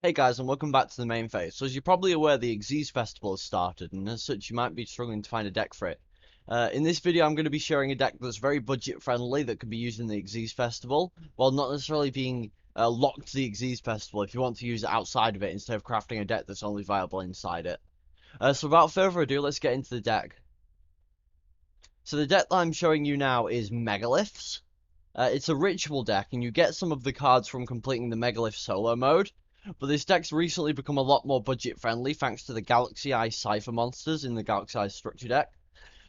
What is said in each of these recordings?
Hey guys, and welcome back to the main phase. So as you're probably aware, the Xyz Festival has started, and as such you might be struggling to find a deck for it. In this video I'm going to be sharing a deck that's very budget friendly that can be used in the Xyz Festival, while not necessarily being locked to the Xyz Festival if you want to use it outside of it instead of crafting a deck that's only viable inside it. So without further ado, let's get into the deck. So the deck that I'm showing you now is Megaliths. It's a ritual deck, and you get some of the cards from completing the Megalith solo mode. But this deck's recently become a lot more budget friendly thanks to the Galaxy Eye Cipher monsters in the Galaxy Eye structure deck.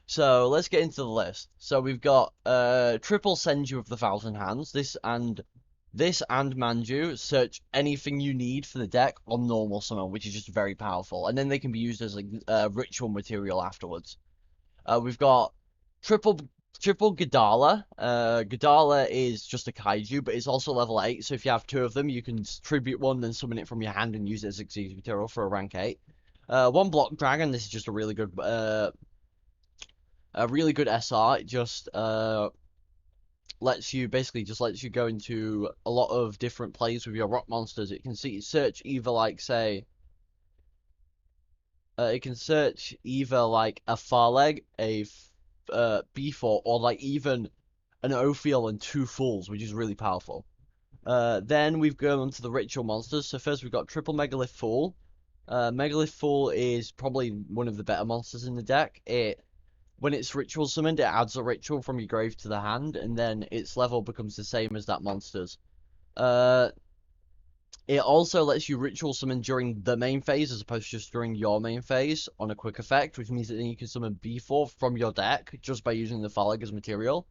So let's get into the list. So we've got triple Senju of the Thousand Hands. This and Manju search anything you need for the deck on normal summon, which is just very powerful. And then they can be used as like ritual material afterwards. We've got triple triple Gadarla. Gadarla is just a Kaiju, but it's also level 8. So if you have two of them, you can tribute one, then summon it from your hand and use it as Xyz material for a rank 8. One block dragon. This is just a really good SR. It just lets you go into a lot of different plays with your rock monsters. It can search either like say. It can search either like a Phaleg, a Bethor, or like even an Ophiel and two Fools, which is really powerful. Then we've gone on to the ritual monsters. So first we've got triple Megalith Phul. Megalith Phul is probably one of the better monsters in the deck. When it's ritual summoned, it adds a ritual from your grave to the hand, and then its level becomes the same as that monster's. It also lets you ritual summon during the main phase as opposed to just during your main phase on a quick effect, which means that then you can summon Bethor from your deck just by using the Phaleg as material.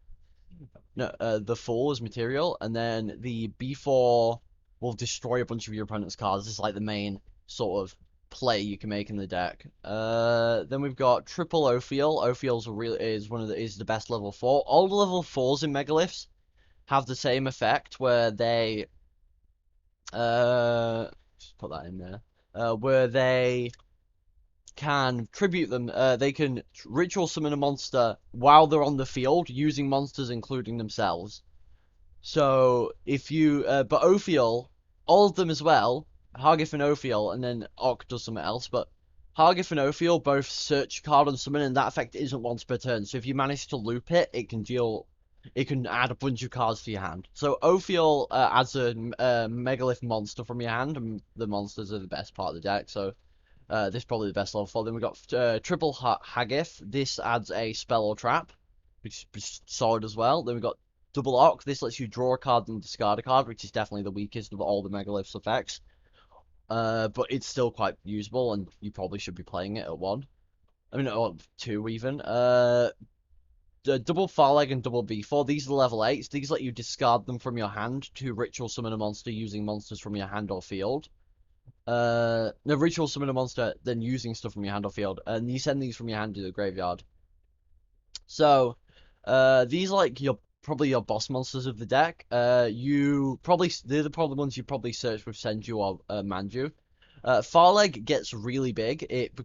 No, the Phul as material, and then the Bethor will destroy a bunch of your opponent's cards. This is like the main sort of play you can make in the deck. Then we've got triple Ophiel. Is the best level 4. All the level 4s in Megaliths have the same effect where they just put that in there. Where they can tribute them. They can ritual summon a monster while they're on the field using monsters including themselves. So if you, but Ophiel, all of them as well, Hagith and Ophiel, and then Och does something else. But Hagith and Ophiel both search a card on summon, and that effect isn't once per turn. So if you manage to loop it, it can add a bunch of cards to your hand. So Ophiel adds a Megalith monster from your hand, and the monsters are the best part of the deck. So this is probably the best level 4. Then we got triple Hagith. This adds a spell or trap, which is solid as well. Then we got double Och. This lets you draw a card and discard a card, which is definitely the weakest of all the Megalith's effects. But it's still quite usable, and you probably should be playing it at 1. I mean, at 2 even. Double Phaleg and double Bethor. These are the level 8s. These let you discard them from your hand to ritual summon a monster using monsters from your hand or field. No, ritual summon a monster, then using stuff from your hand or field, and you send these from your hand to the graveyard. So, these are like probably your boss monsters of the deck. They're the probably ones you probably search with Senju or Manju. Phaleg gets really big. It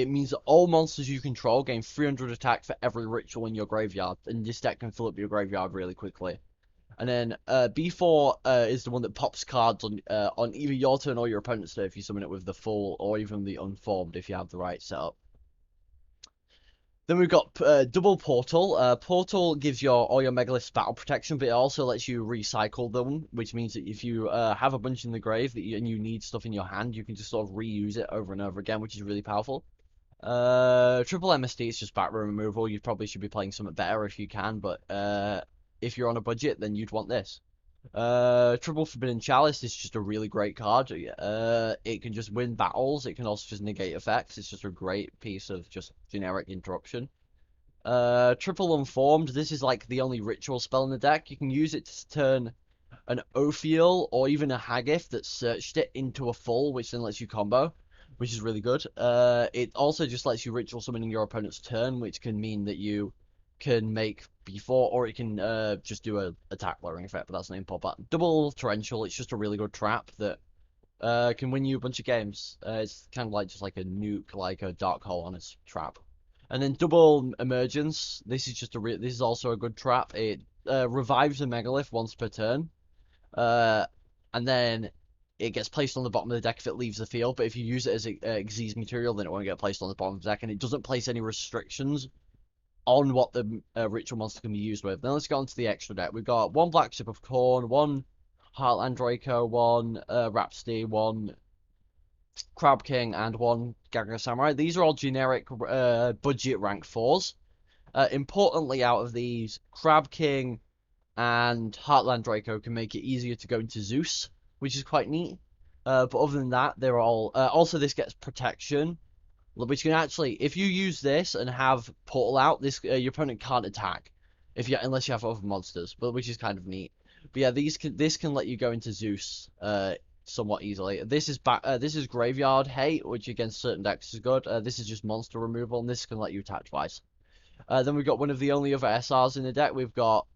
means that all monsters you control gain 300 attack for every ritual in your graveyard, and this deck can fill up your graveyard really quickly. And then Bethor is the one that pops cards on either your turn or your opponent's turn if you summon it with the Phul or even the Unformed if you have the right setup. Then we've got double Portal. Portal gives all your Megaliths battle protection, but it also lets you recycle them, which means that if you have a bunch in the grave and you need stuff in your hand, you can just sort of reuse it over and over again, which is really powerful. Triple MSD is just back row removal. You probably should be playing something better if you can, but if you're on a budget, then you'd want this. Triple Forbidden Chalice is just a really great card. It can just win battles. It can also just negate effects. It's just a great piece of just generic interruption. Triple Unformed. This is like the only ritual spell in the deck. You can use it to turn an Ophiel or even a Hagith that searched it into a Phul, which then lets you combo, which is really good. It also just lets you ritual summon in your opponent's turn, which can mean that you can make Bethor, or it can just do a attack lowering effect, but that's an import button. Double Torrential, it's just a really good trap that can win you a bunch of games. It's kind of like just like a nuke, like a dark hole on its trap. And then double Emergence, this is also a good trap. It revives a Megalith once per turn. And then it gets placed on the bottom of the deck if it leaves the field, but if you use it as Xyz material, then it won't get placed on the bottom of the deck, and it doesn't place any restrictions on what the ritual monster can be used with. Then let's go on to the extra deck. We've got one Blackship of Corn, one Heartlandraco, one Rhapsody, one Crab King, and one Gadarla Samurai. These are all generic budget rank 4s. Importantly, out of these, Crab King and Heartlandraco can make it easier to go into Zeus, which is quite neat. But other than that, they're all... also, this gets protection, which can actually... If you use this and have Portal out, this your opponent can't attack unless you have other monsters, but which is kind of neat. But yeah, this can let you go into Zeus somewhat easily. This is Graveyard Hate, which against certain decks is good. This is just monster removal, and this can let you attack twice. Then we've got one of the only other SRs in the deck. We've got...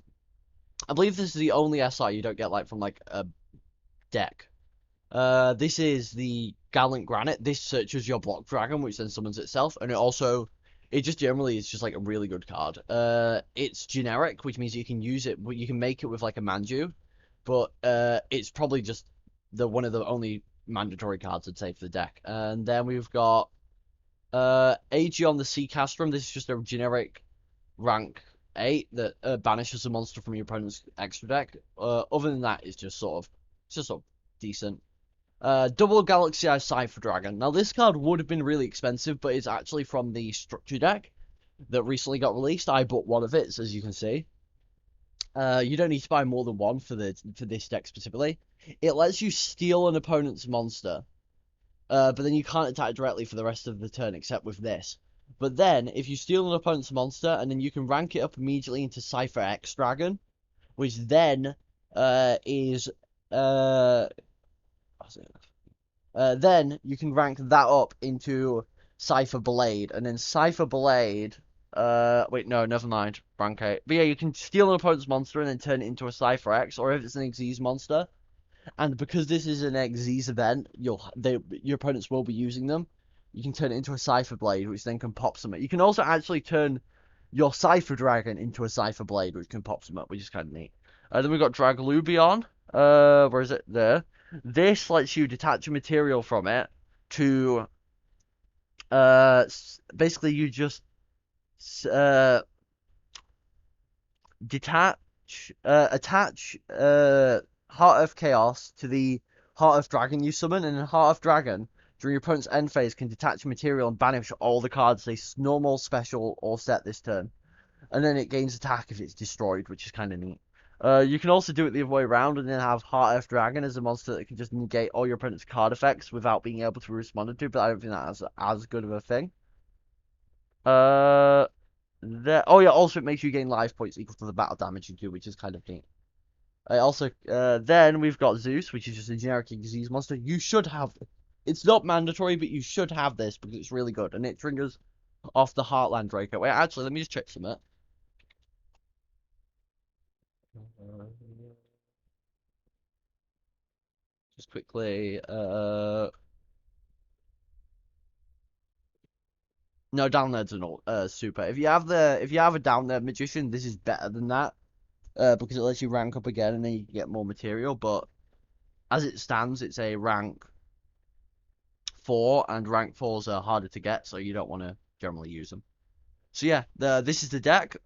I believe this is the only SR you don't get like from like a deck. This is the Gallant Granite. This searches your block dragon, which then summons itself, and it just generally is just like a really good card. It's generic, which means you can use it, but you can make it with like a Manju, but it's probably just one of the only mandatory cards I'd say for the deck. And then we've got Aegon the Sea Castrum. This is just a generic rank 8 that banishes a monster from your opponent's extra deck. Other than that, it's just sort of decent. Double Galaxy Eye Cipher Dragon. Now this card would have been really expensive, but it's actually from the structure deck that recently got released. I bought one of it, as you can see. You don't need to buy more than one for this deck specifically. It lets you steal an opponent's monster, but then you can't attack directly for the rest of the turn except with this. But then, if you steal an opponent's monster, and then you can rank it up immediately into Cipher X Dragon, which then then you can rank that up into Cipher Blade, and then Cipher Blade... wait, no, never mind. Rank 8. But yeah, you can steal an opponent's monster and then turn it into a Cipher X, or if it's an Xyz monster. And because this is an Xyz event, your opponents will be using them. You can turn it into a Cipher Blade, which then can pop some. You can also actually turn your Cipher Dragon into a Cipher Blade, which can pop some up, which is kind of neat. Then we've got Draglubion. Where is it? There. This lets you detach a material from it to... basically, you just... attach Heart of Chaos to the Heart of Dragon you summon, and in Heart of Dragon, during your opponent's end phase, can detach material and banish all the cards they normal, special, or set this turn. And then it gains attack if it's destroyed, which is kind of neat. You can also do it the other way around and then have Heart Earth Dragon as a monster that can just negate all your opponent's card effects without being able to respond to, but I don't think that's as good of a thing. Oh yeah, also it makes you gain life points equal to the battle damage you do, which is kind of neat. Then we've got Zeus, which is just a generic Xyz monster. You should have... It's not mandatory, but you should have this because it's really good, and it triggers off the Heartlandraco. Wait, actually, let me just check something. Just quickly, no, down there's an super. If you have a down there magician, this is better than that. Because it lets you rank up again and then you can get more material, but as it stands, it's a rank 4, and rank 4s are harder to get, so you don't want to generally use them. So yeah, this is the deck.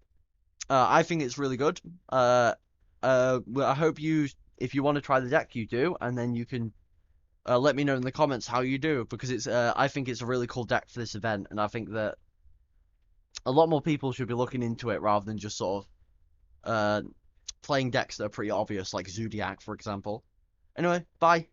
I think it's really good. I hope if you want to try the deck, you do, and then you can let me know in the comments how you do, because I think it's a really cool deck for this event, and I think that a lot more people should be looking into it rather than just sort of playing decks that are pretty obvious, like Zodiac, for example. Anyway, bye.